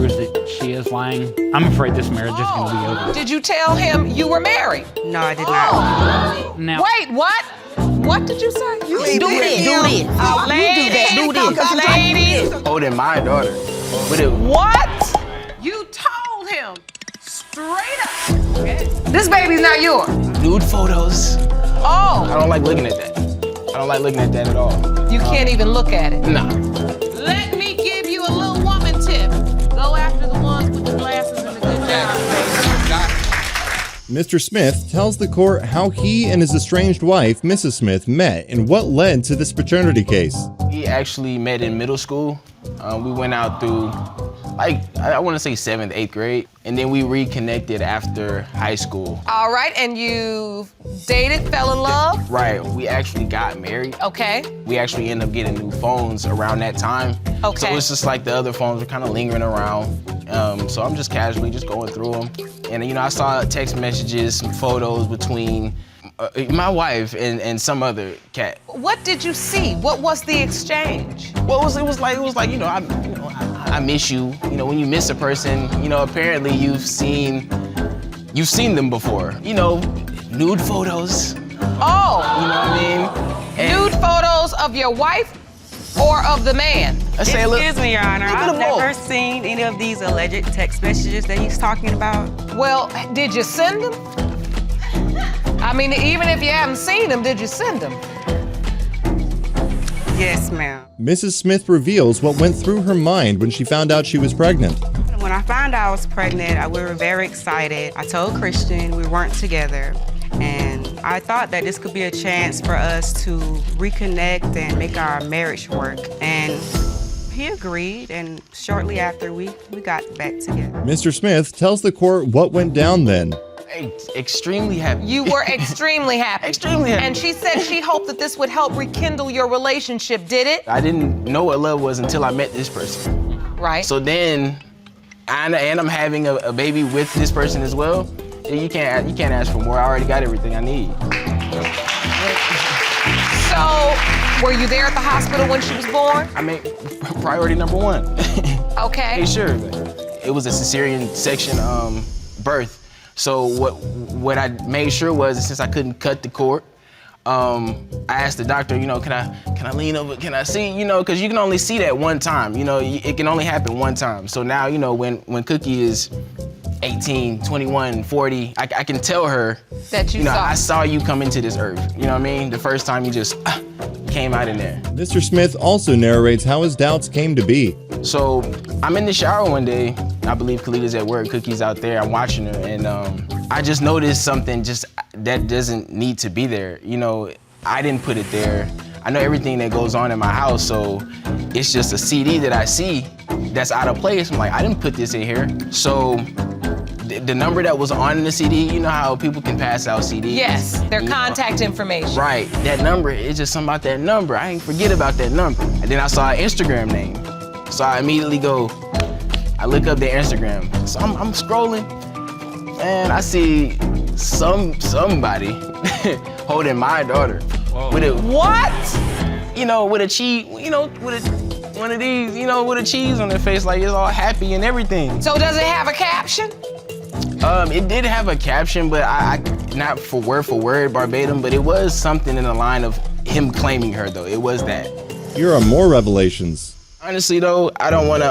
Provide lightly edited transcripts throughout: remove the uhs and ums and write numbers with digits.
proves that she is lying, I'm afraid this marriage is going to be over. Did you tell him you were married? No, I did not. Now, Wait, what? What did you say? Do this. Ladies, Do this. ladies. Holding my daughter. What? You told him straight up. This baby's not yours. Nude photos. Oh, I don't like looking at that. I don't like looking at that at all. you can't even look at it. Nah. Let me give you a little woman tip. Go after the ones with the glasses and the good job. Mr. Smith tells the court how he and his estranged wife, Mrs. Smith, met and what led to this paternity case. We actually met in middle school. We went out through, like, I want to say 7th, 8th grade. And then we reconnected after high school. All right, and you dated, fell in love? Right, we actually got married. Okay. We actually ended up getting new phones around that time. Okay. So it's just like the other phones were kind of lingering around. So I'm just casually just going through them. And I saw text messages, some photos between my wife and some other cat. What did you see? What was the exchange? Well, it was like I miss you. When you miss a person, apparently you've seen them before. Nude photos. Oh. You know what I mean? And Nude photos of your wife or of the man? Excuse me, Your Honor. I've little never more. seen any of these alleged text messages that he's talking about. Well, did you send them? I mean, even if you haven't seen them, did you send them? Yes, ma'am. Mrs. Smith reveals what went through her mind when she found out she was pregnant. When I found out I was pregnant, we were very excited. I told Christian we weren't together. And I thought that this could be a chance for us to reconnect and make our marriage work. And he agreed, and shortly after, we got back together. Mr. Smith tells the court what went down then. extremely happy. You were extremely happy. Extremely happy. And she said she hoped that this would help rekindle your relationship. Did it? I didn't know what love was until I met this person. Right. So then, and I'm having a baby with this person as well. You can't ask for more. I already got everything I need. So, were you there at the hospital when she was born? I mean, priority number one. Okay. Hey, sure. It was a cesarean section birth. So what I made sure was, since I couldn't cut the cord, I asked the doctor, can I lean over, can I see, because you can only see that one time, it can only happen one time. So now, when Cookie is 18, 21, 40, I can tell her that I saw you come into this earth. You know what I mean? The first time you just came out in there. Mr. Smith also narrates how his doubts came to be. So I'm in the shower one day. I believe Khalita's at work, Cookie's out there, I'm watching her, and I just noticed something just that doesn't need to be there. I didn't put it there. I know everything that goes on in my house, so it's just a CD that I see that's out of place. I'm like, I didn't put this in here. So the number that was on the CD, you know how people can pass out CDs? Yes, their contact information. Right, that number, it's just something about that number. I ain't forget about that number. And then I saw an Instagram name. So I immediately I look up their Instagram. So I'm scrolling, and I see somebody holding my daughter. With a, what? With a cheese, one of these, with a cheese on their face, like it's all happy and everything. So does it have a caption? It did have a caption, but I not for word verbatim, but it was something in the line of him claiming her, though. It was that. Here are more revelations. Honestly, though, I don't want to,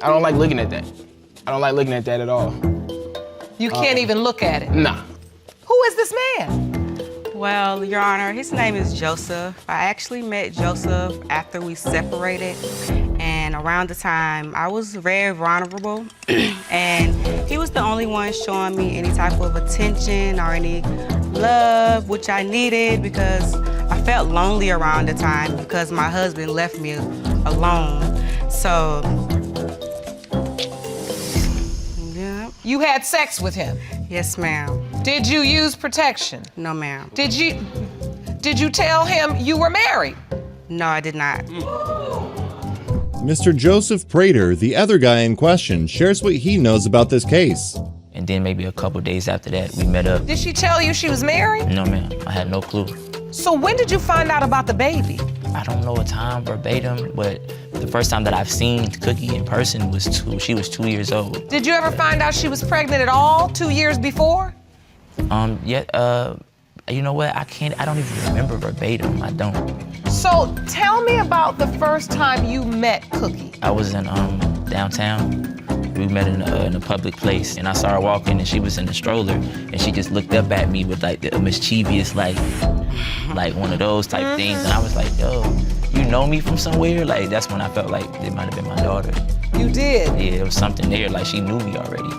I don't like looking at that. I don't like looking at that at all. You can't even look at it? Nah. Who is this man? Well, Your Honor, his name is Joseph. I actually met Joseph after we separated, and around the time I was very vulnerable, and he was the only one showing me any type of attention or any love, which I needed because I felt lonely around the time because my husband left me alone. So, yeah. You had sex with him? Yes, ma'am. Did you use protection? No, ma'am. Did you tell him you were married? No, I did not. Mr. Joseph Prater, the other guy in question, shares what he knows about this case. And then maybe a couple days after that, we met up. Did she tell you she was married? No, ma'am. I had no clue. So when did you find out about the baby? I don't know a time verbatim, but the first time that I've seen Cookie in person was she was 2 years old. Did you ever find out she was pregnant at all 2 years before? You know what, I don't even remember verbatim, I don't. So tell me about the first time you met Cookie. I was in downtown. We met in a public place, and I saw her walking, and she was in the stroller, and she just looked up at me with like the mischievous, like one of those type things, and I was like, yo, you know me from somewhere? Like, that's when I felt like it might have been my daughter. You did? Yeah, there was something there, like she knew me already.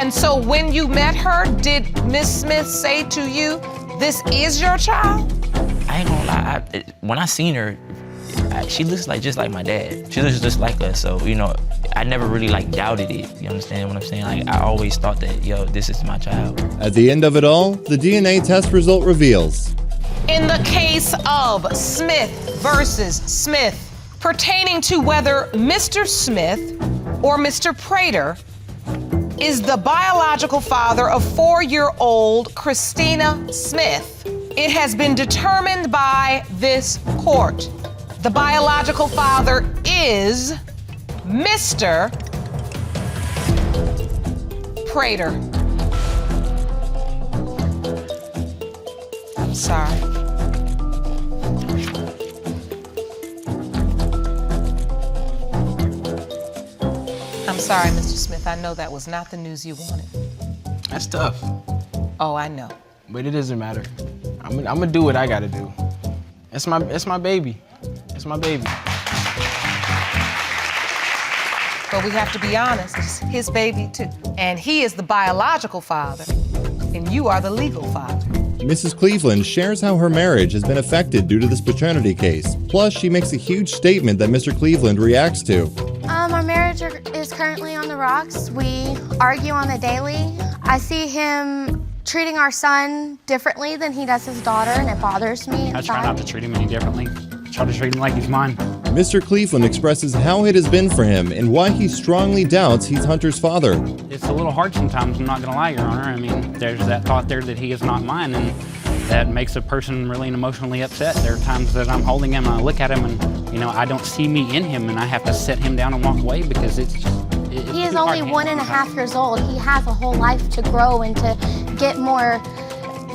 And so when you met her, did Miss Smith say to you, this is your child? I ain't gonna lie, when I seen her, she looks just like my dad. She looks just like us, so, you know, I never really doubted it. You understand what I'm saying? Like, I always thought that, yo, this is my child. At the end of it all, the DNA test result reveals. In the case of Smith versus Smith, pertaining to whether Mr. Smith or Mr. Prater is the biological father of 4-year-old Christina Smith, it has been determined by this court. The biological father is Mr. Prater. I'm sorry. I'm sorry, Mr. Smith. I know that was not the news you wanted. That's tough, Oh, I know. but it doesn't matter. I'm gonna do what I gotta do. It's my baby. It's my baby. But we have to be honest, it's his baby too. And he is the biological father, and you are the legal father. Mrs. Cleveland shares how her marriage has been affected due to this paternity case. Plus, she makes a huge statement that Mr. Cleveland reacts to. Our marriage is currently on the rocks. We argue on the daily. I see him treating our son differently than he does his daughter, and it bothers me inside. I try not to treat him any differently. Try to treat him like he's mine. Mr. Cleveland expresses how it has been for him and why he strongly doubts he's Hunter's father. It's a little hard sometimes, I'm not gonna lie, Your Honor. I mean, there's that thought there that he is not mine, and that makes a person really emotionally upset. There are times that I'm holding him and I look at him and, you know, I don't see me in him and I have to sit him down and walk away because it's just, He is only 1.5 years old. He has a whole life to grow and to get more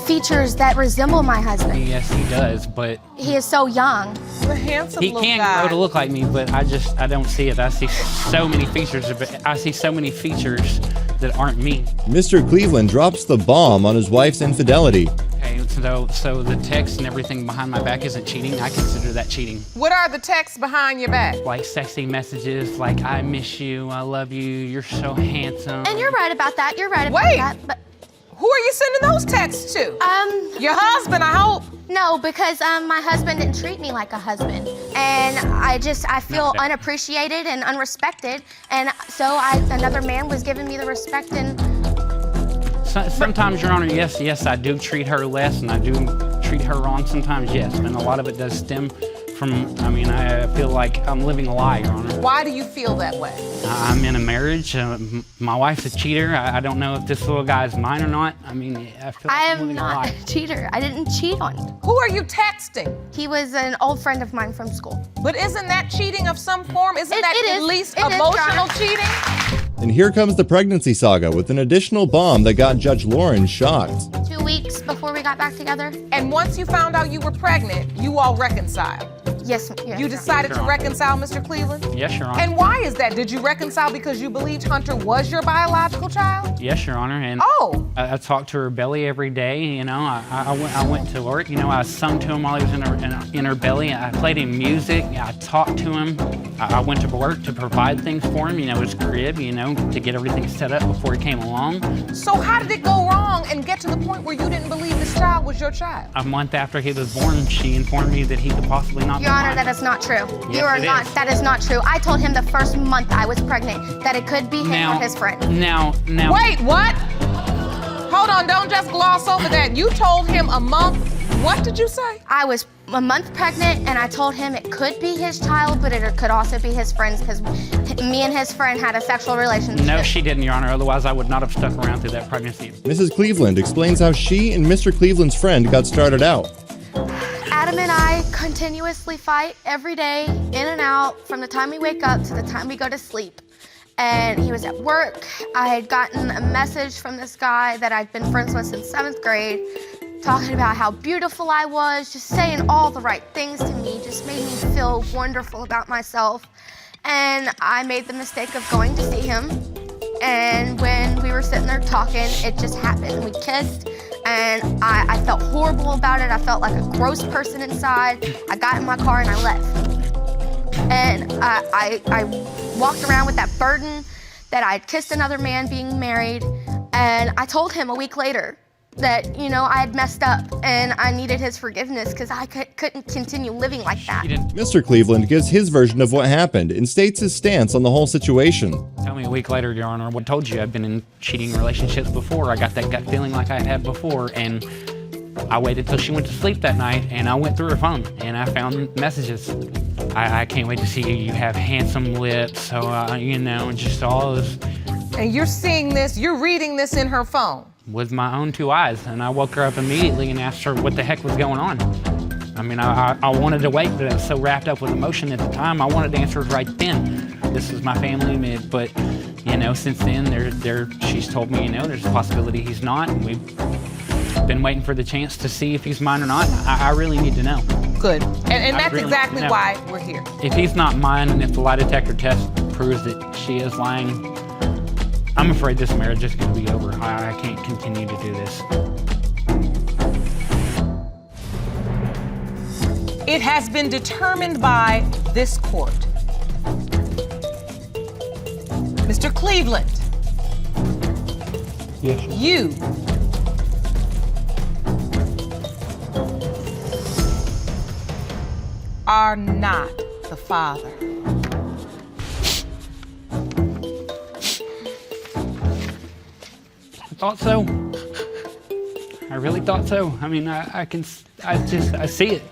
features that resemble my husband. Yes, he does, but He is so young. You're a handsome he little can guy. grow to look like me, but I don't see it. I see so many features of it. I see so many features that aren't me. Mr. Cleveland drops the bomb on his wife's infidelity. Okay, so the text and everything behind my back isn't cheating. I consider that cheating. What are the texts behind your back? Like sexy messages, like I miss you, I love you, you're so handsome. And you're right about that. You're right about Wait. that. But Who are you sending those texts to? Your husband, I hope. no, because my husband didn't treat me like a husband, and I feel unappreciated and unrespected, and so another man was giving me the respect and. Sometimes, Your Honor, yes, I do treat her less and I do treat her wrong sometimes, yes. And a lot of it does stem from, I feel like I'm living a lie, Your Honor. Why do you feel that way? I'm in a marriage. My wife's a cheater. I don't know if this little guy is mine or not. I feel like I I'm am living a not lie. a cheater. I didn't cheat on you. Who are you texting? He was an old friend of mine from school. But isn't that cheating of some form? Isn't that it at is. least It is, emotional Donna. cheating? And here comes the pregnancy saga with an additional bomb that got Judge Lauren shocked. 2 weeks before we got back together. And once you found out you were pregnant, you all reconciled. Yes. You decided to reconcile, Mr. Cleveland? Yes, Your Honor. And why is that? Did you reconcile because you believed Hunter was your biological child? Yes, Your Honor. And Oh. I talked to her belly every day. You know, I went to work. You know, I sung to him while he was in her belly. I played him music. I talked to him. I went to work to provide things for him. You know, his crib. You know, to get everything set up before he came along. So how did it go wrong and get to the point where you didn't believe this child was your child? A month after he was born, she informed me that he could possibly not be Your Honor, mine. that is not true. Yes, You are it not. is. That is not true. I told him the first month I was pregnant that it could be him or his friend. Now. Wait, what? Hold on, don't just gloss over that. You told him a month. What did you say? I was a month pregnant, and I told him it could be his child, but it could also be his friend's because me and his friend had a sexual relationship. No, she didn't, Your Honor. Otherwise, I would not have stuck around through that pregnancy. Mrs. Cleveland explains how she and Mr. Cleveland's friend got started out. Adam and I continuously fight every day, in and out, from the time we wake up to the time we go to sleep. And he was at work. I had gotten a message from this guy that I'd been friends with since 7th grade, talking about how beautiful I was, just saying all the right things to me, just made me feel wonderful about myself. And I made the mistake of going to see him. And when we were sitting there talking, it just happened. We kissed, and I felt horrible about it. I felt like a gross person inside. I got in my car and I left. And I walked around with that burden that I'd kissed another man being married. And I told him a week later that, you know, I had messed up and I needed his forgiveness because I couldn't continue living like that. Mr. Cleveland gives his version of what happened and states his stance on the whole situation. Tell me a week later, Your Honor, what told you I've been in cheating relationships before. I got that gut feeling like I had before, and I waited till she went to sleep that night, and I went through her phone, and I found messages. I can't wait to see you. You have handsome lips, so, you know, just all this. And you're seeing this, you're reading this in her phone. With my own 2 eyes, and I woke her up immediately and asked her what the heck was going on. I mean, I wanted to wait, but I was so wrapped up with emotion at the time, I wanted to answer right then. This is my family, but, you know, since then, she's told me, you know, there's a possibility he's not, and we've been waiting for the chance to see if he's mine or not. I really need to know. Good. And that's really exactly know. why we're here. If he's not mine, and if the lie detector test proves that she is lying, I'm afraid this marriage is going to be over. I can't continue to do this. It has been determined by this court. Mr. Cleveland. Yes. You are not the father. I thought so. I really thought so. I mean, I see it.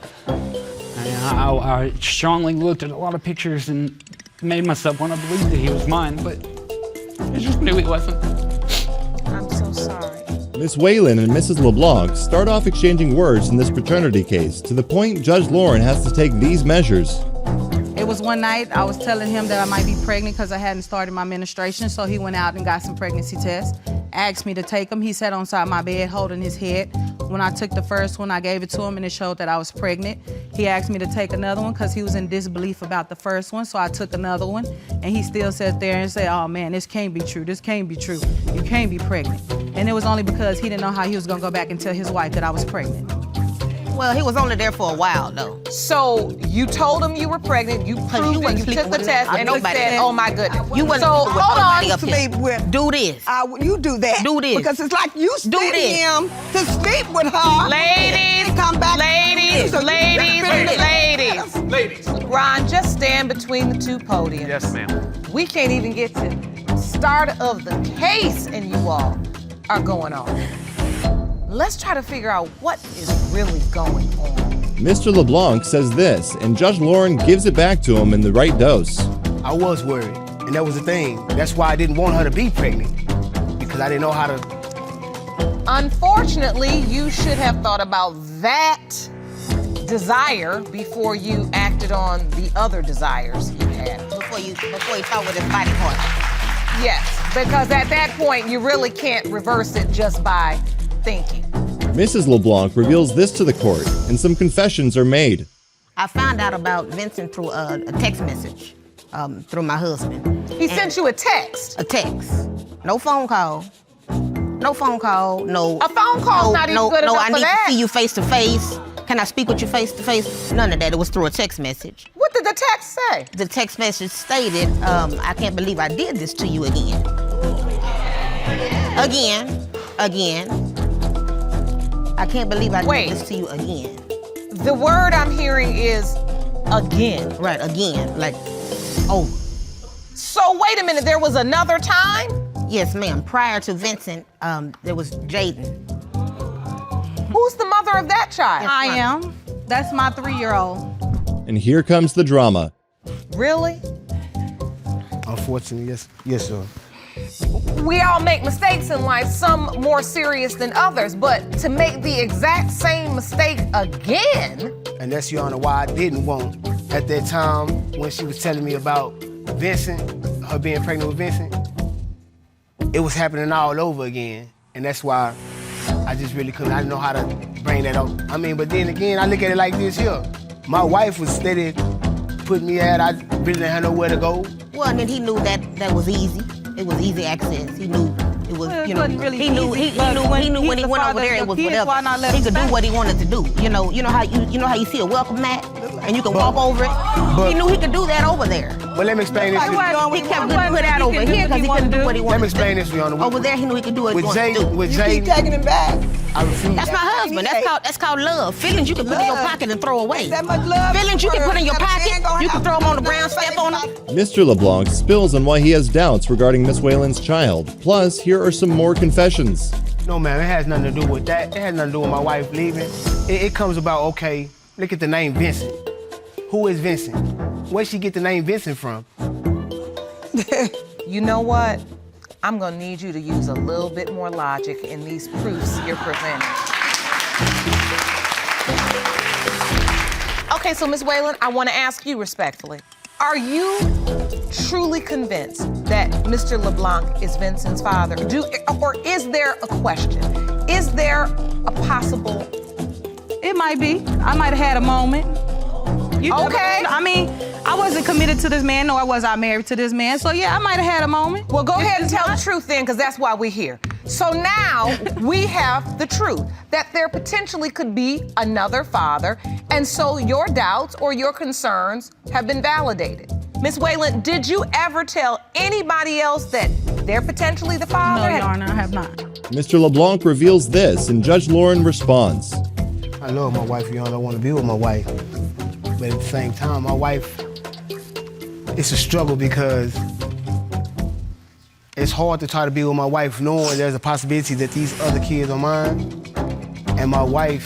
I strongly looked at a lot of pictures and made myself want to believe that he was mine, but I just knew he wasn't. I'm so sorry. Miss Whalen and Mrs. LeBlanc start off exchanging words in this paternity case to the point Judge Lauren has to take these measures. It was one night I was telling him that I might be pregnant because I hadn't started my menstruation, so he went out and got some pregnancy tests, asked me to take them. He sat on side my bed holding his head. When I took the first one, I gave it to him and it showed that I was pregnant. He asked me to take another one because he was in disbelief about the first one, so I took another one, and he still sat there and said, oh man, this can't be true, this can't be true. You can't be pregnant. And it was only because he didn't know how he was gonna go back and tell his wife that I was pregnant. Well, he was only there for a while, though. So you told him you were pregnant, you proved it, you took the test, and he said, oh my goodness. You wasn't so sleeping with hold nobody on. up here. Sleep with. Do this. You do that. Do this. Because it's like you Do sent this. him to sleep with her. Ladies, and come back. ladies, So you- ladies. Ron, just stand between the two podiums. Yes, ma'am. We can't even get to the start of the case, and you all are going on. Let's try to figure out what is really going on. Mr. LeBlanc says this, and Judge Lauren gives it back to him in the right dose. I was worried, and that was the thing. That's why I didn't want her to be pregnant, because I didn't know how to. Unfortunately, you should have thought about that desire before you acted on the other desires you had. Before you thought with his body part. Yes, because at that point, you really can't reverse it just by thinking. Mrs. LeBlanc reveals this to the court, and some confessions are made. I found out about Vincent through a text message through my husband. He sent you a text. A text. No phone call. No phone call. No. A phone call's not even good enough I for need that. to see you face to face. Can I speak with you face to face? None of that. It was through a text message. What did the text say? The text message stated, I can't believe I did this to you again. Again. I can't believe I did this to you again. The word I'm hearing is again. Right, again, like, oh. So wait a minute, there was another time? Yes, ma'am. Prior to Vincent, there was Jaden. Who's the mother of that child? I am. That's my 3-year-old. And here comes the drama. Really? Unfortunately, yes, sir. We all make mistakes in life, some more serious than others, but to make the exact same mistake again, And that's, Your Honor, why I didn't want. At that time, when she was telling me about Vincent, her being pregnant with Vincent, it was happening all over again. And that's why I just really couldn't, I didn't know how to bring that up. I mean, but then again, I look at it like this here. My wife was steady putting me out, I really didn't have nowhere to go. Well, and then he knew that was easy. It was easy access. He knew it was, Well, it you know, wasn't really he knew easy, when he went over there, it was whatever. Why not let He him could do back? what he wanted to do. You know how you see a welcome mat, and you can walk over it. He knew he could do that over there. But let me explain this. He kept getting put out over here because he couldn't do what he Let wanted me to do. explain this, Your Honor. Over there, he knew he could do what he wanted to do. With You Jay, keep taking him back. I refuse. That's my husband. That's called love. Feelings you can put in your Love. pocket and throw away. Ain't that much love Feelings you can put in your for a man pocket. gonna You can have throw them on the to ground, step on them. Mr. LeBlanc spills on why he has doubts regarding Miss Whalen's child. Plus, here are some more confessions. No, ma'am, it has nothing to do with that. It has nothing to do with my wife leaving. It comes about, okay, look at the name Vincent. Who is Vincent? Where'd she get the name Vincent from? You know what? I'm gonna need you to use a little bit more logic in these proofs you're presenting. Okay, so Ms. Whalen, I wanna ask you respectfully. Are you truly convinced that Mr. LeBlanc is Vincent's father? Or is there a question? Is there a possible? It might be. I might have had a moment. Okay. I mean, I wasn't committed to this man, nor was I married to this man. So yeah, I might have had a moment. Well, go ahead and tell the truth then, because that's why we're here. So now we have the truth that there potentially could be another father, and so your doubts or your concerns have been validated. Ms. Whalen, did you ever tell anybody else that they're potentially the father? No, Your Honor, I have not. Mr. LeBlanc reveals this, and Judge Lauren responds. I love my wife, Your Honor. I want to be with my wife. But at the same time, my wife, it's a struggle because it's hard to try to be with my wife knowing there's a possibility that these other kids are mine. And my wife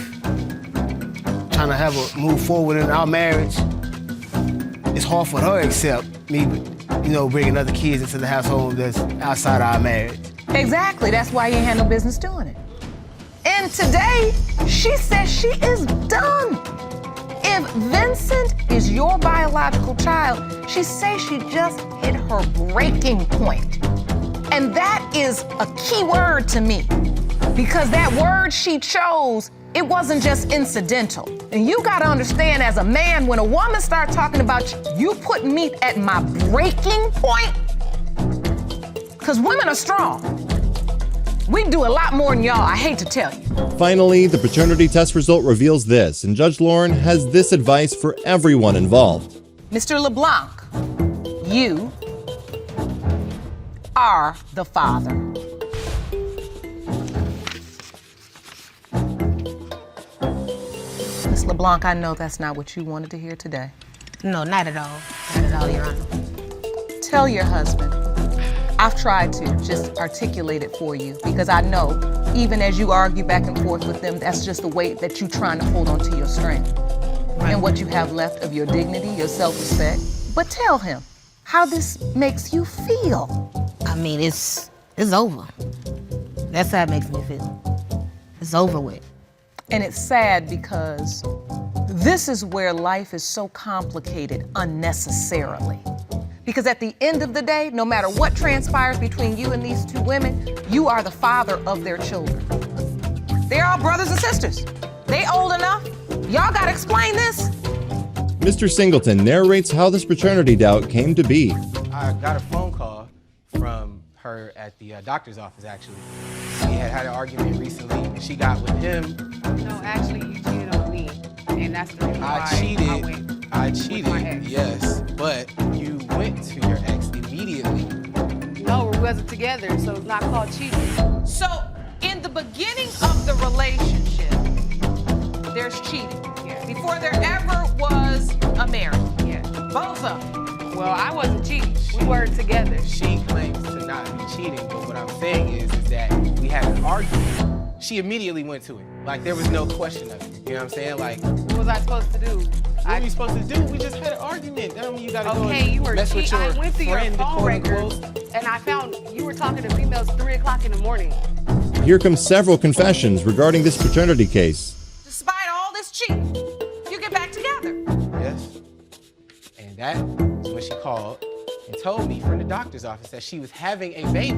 trying to move forward in our marriage. It's hard for her to accept me, bringing other kids into the household that's outside our marriage. Exactly, that's why you ain't had no business doing it. And today, she says she is done. If Vincent is your biological child, she says she just hit her breaking point. And that is a key word to me, because that word she chose, it wasn't just incidental. And you gotta understand, as a man, when a woman starts talking about you putting me at my breaking point, because women are strong. We do a lot more than y'all, I hate to tell you. Finally, the paternity test result reveals this, and Judge Lauren has this advice for everyone involved. Mr. LeBlanc, you are the father. Ms. LeBlanc, I know that's not what you wanted to hear today. No, not at all. Not at all, Your Honor. Tell your husband. I've tried to just articulate it for you because I know, even as you argue back and forth with them, that's just the weight that you're trying to hold onto your strength and what you have left of your dignity, your self-respect. But tell him how this makes you feel. I mean, it's over. That's how it makes me feel. It's over with. And it's sad because this is where life is so complicated unnecessarily. Because at the end of the day, no matter what transpires between you and these two women, you are the father of their children. They're all brothers and sisters. They old enough. Y'all gotta explain this. Mr. Singleton narrates how this paternity doubt came to be. I got a phone call from her at the doctor's office, actually. We had an argument recently. She got with him. No, actually, you cheated on me, and that's the reason why I cheated, yes, but you went to your ex immediately. No, we wasn't together, so it's not called cheating. So, in the beginning of the relationship, there's cheating. Yeah. Before there ever was a marriage. Yeah. Both of them. Well, I wasn't cheating. We weren't together. She claims to not be cheating, but what I'm saying is that we had an argument. She immediately went to it. Like, there was no question of it. You know what I'm saying? Like, What was I supposed to do? what were you supposed to do? We just had an argument. That don't mean you gotta go Okay, and you were mess with cheating. your I went through your friend, phone quote records, unquote. and I found you were talking to females 3 o'clock in the morning. Here come several confessions regarding this paternity case. Despite all this cheating, you get back told me from the doctor's office that she was having a baby.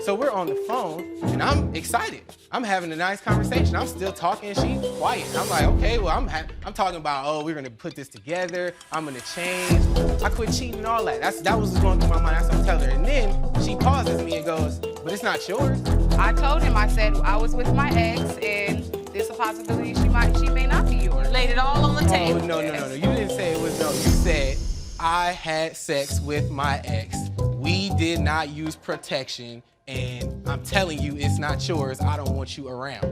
So we're on the phone, and I'm excited. I'm having a nice conversation. I'm still talking, and she's quiet. I'm like, okay, well, I'm talking about, oh, we're gonna put this together. I'm gonna change. I quit cheating and all that. That was what's going through my mind. That's what I'm telling her. And then she pauses me and goes, but it's not yours. I told him, I said, I was with my ex, and there's a possibility she may not be yours. Laid it all on the table. Oh, no. You didn't say it was no. You said, I had sex with my ex. We did not use protection, and I'm telling you, it's not yours. I don't want you around.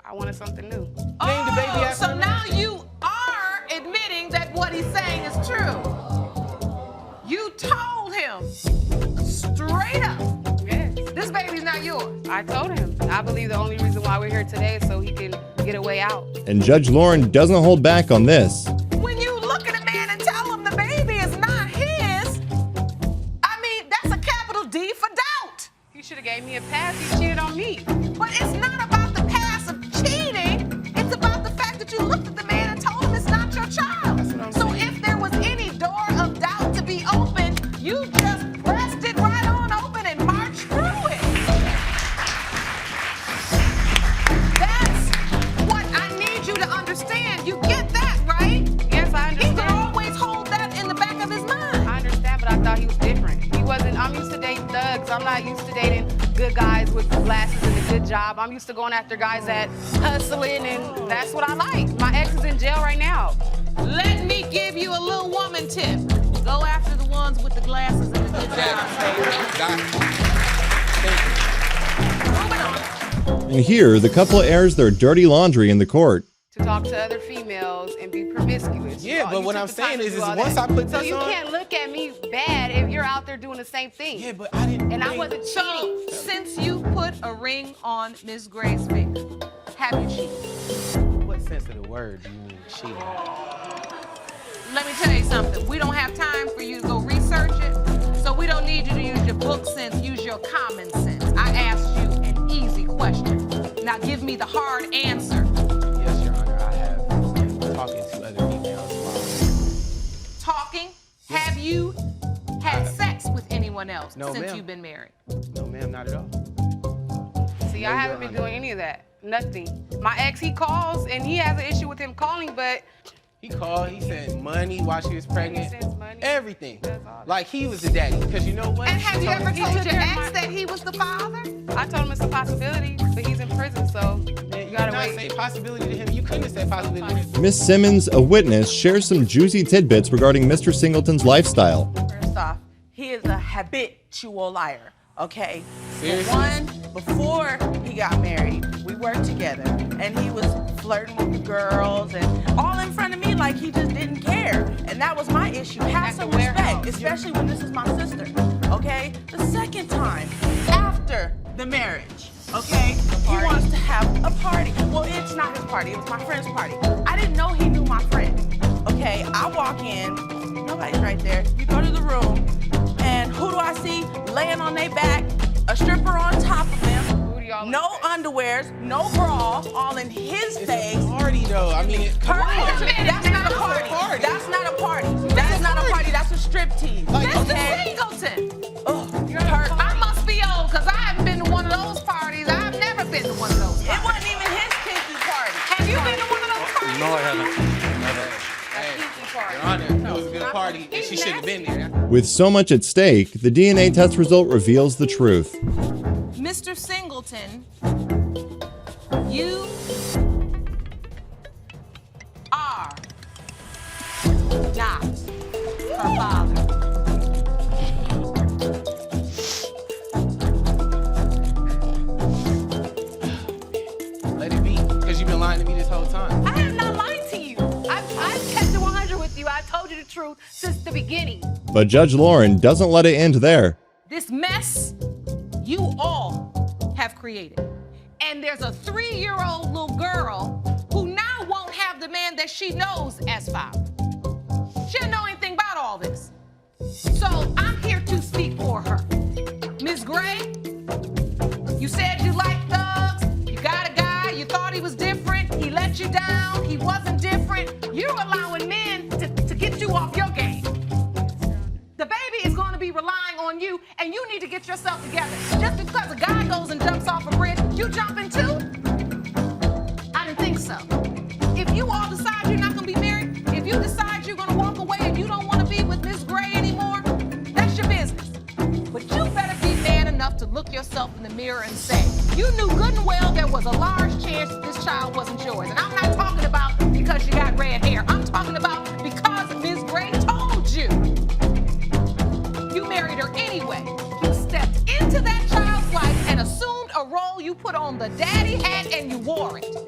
I wanted something new. Name the baby after So now you are admitting that what he's saying is true. You told him straight up, Yes. this baby's not yours. I told him. I believe the only reason why we're here today is so he can get a way out. And Judge Lauren doesn't hold back on this. When you look at a man and tell him the baby is not his, I mean, that's a capital D for doubt. He should have gave me a pass. He cheated on me. But it's not about the pass of cheating. It's about the fact that you looked at the man and told him it's not your child. So if there was any door of doubt to be open, you just pressed it right on open and marched through it. That's what I need you to understand. You get that, right? Yes, I He understand. can always hold that in the back of his mind. I understand, but I thought he was different. He wasn't. I'm used to dating thugs. I'm not used to dating good guys with glasses and a good job. I'm used to going after guys that hustling, and that's what I like. My ex is in jail right now. Let me give you a little woman tip. Go after the ones with the glasses and the good job. And here, the couple airs their dirty laundry in the court. To talk to other females and be promiscuous. Yeah, but You what took I'm the time saying to is do all once that. I put So this you on- can't look at me bad if you're out there doing the same thing. Yeah, but I didn't. And I wasn't cheating. So, since you put a ring on Miss Gray's finger, have you cheated? What sense of the word do you mean cheating? Let me tell you something. We don't have time for you to go research it, so we don't need you to use your book sense, use your common sense. I asked you an easy question. Now give me the hard answer. Yes, Your Honor, I have been talking to other females. Talking? Have you had sex with anyone else No, since ma'am. you've been married? No, ma'am, not at all. See, No, I Your haven't been Honor. doing any of that. Nothing. My ex, he calls and he has an issue with him calling, but He called, he sent money while she was pregnant. He sends money. Everything. That's all. Like he was the daddy. Because you know what? And have you ever He told took your care of ex my- that he was the father? I told him it's a possibility, but he's in prison, so You you gotta not wait. say possibility to him. You couldn't have said possibility to him. Miss Simmons, a witness, shares some juicy tidbits regarding Mr. Singleton's lifestyle. First off, he is a habitual liar, okay? Seriously? For one, before he got married, we worked together, and he was flirting with the girls and all in front of me like he just didn't care. And that was my issue. Have some respect, especially when this is my sister, okay? The second time, after the marriage, okay, he wants to have a party. Well, it's not his party, it was my friend's party. I didn't know he knew my friend, okay? I walk in, nobody's right there. You go to the room, and who do I see laying on their back? A stripper on top of them. Who do y'all No like? underwears, no bra, all in his face. It's a party though. I mean, come on. That's not a party. That's not a party. That is not a party. That's a strip tease. Mr. Singleton. Hurt. I must be old because I haven't been to one of those parties. I've never been to one of those It parties. wasn't even his kinky party. Have you been to one of those parties? No, I haven't. Your Honor, that was a good party, and she shouldn't have been there. With so much at stake, the DNA test result reveals the truth. Mr. Singleton, you are not her father. Let it be, because you've been lying to me this whole time. I have not lied to you. I've kept it 100 with you. I told you the truth since the beginning. But Judge Lauren doesn't let it end there. This mess you all have created. And there's a 3-year-old little girl who now won't have the man that she knows as father. She doesn't know anything about all this. So I'm here to speak for her. Ms. Gray, you said you liked thugs. You got a guy, you thought he was different. He let you down, he wasn't different. You're allowing men to get you off your game. The baby is going to be reliant yourself together. Just because a guy goes and jumps off a bridge, you jumping too? I didn't think so. If you all decide you're not gonna be married, if you decide you're gonna walk away and you don't wanna be with Miss Gray anymore, that's your business. But you better be man enough to look yourself in the mirror and say, you knew good and well there was a large chance that this child wasn't yours. And I'm not talking about because you got red hair. I'm talking about because Miss Gray told you. You married her anyway. You stepped into that child's life and assumed a role you put on the daddy hat and you wore it.